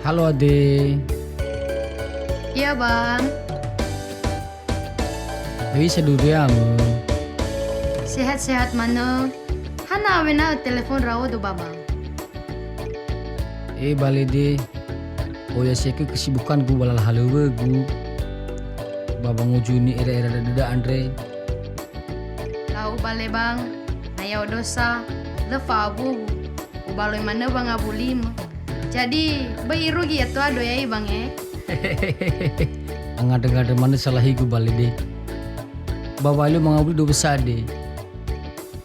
Halo Ade, Iya bang, bisa dulu ya. sehat-sehat mana? Hana awena telepon rawo do babang. Bale de, oh ya saya kesibukan gue balal halewe gue. Babang ujuni era-era dada Andre. Tahu bale bang, naya dosa, lefa abu, ubaloi mana bang abulim. Jadi beiru gitu ado ya bang Angada-ngada mana salah gue bale de. Bawa lu mengabuli do besar de.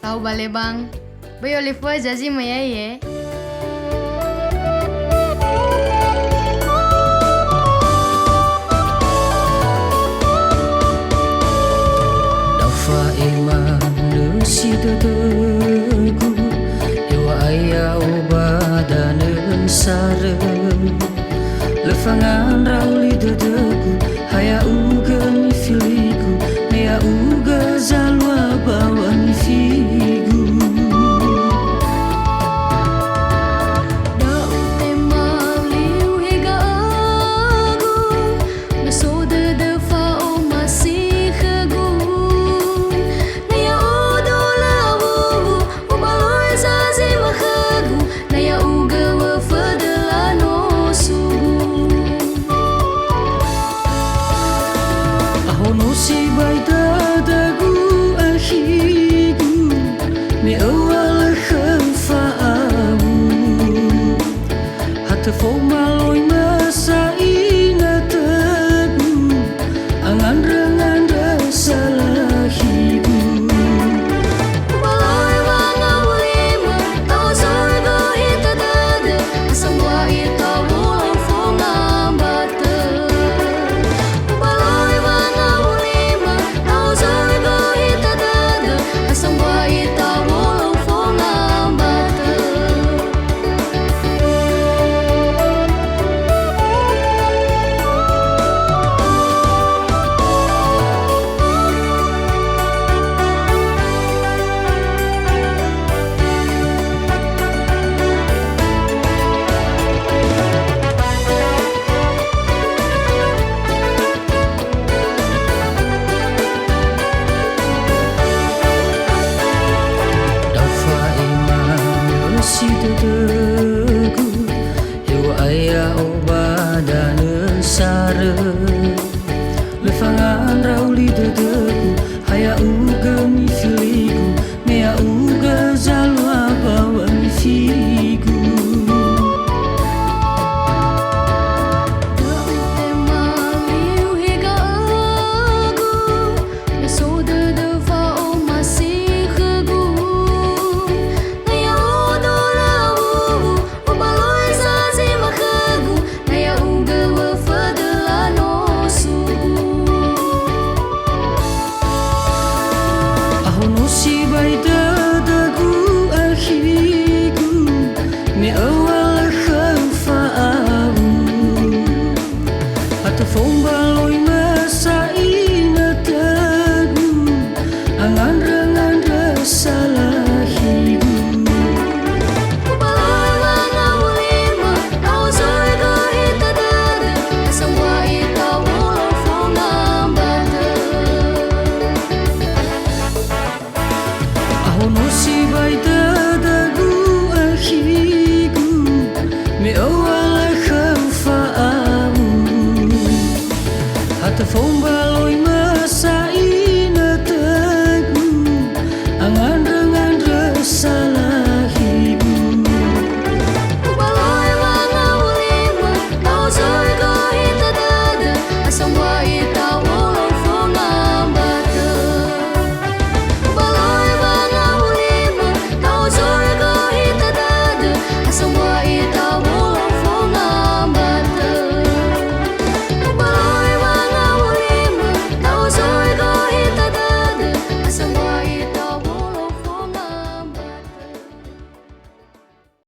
Tahu bale bang, bayo lefa jaji maya ye. Dafa iman si dadaku, ewa ayah obadanen sare. Lefangan rauli dadaku, haya uga mi filiku, haya uga zalwa bawa mi figu. Ahono si bai dadagu ahigu, me awal khafaamu. Hata fo maloi masa ina tagu, angan rengan salah hibu. Si dadaku, ewa ayah obadanen sare.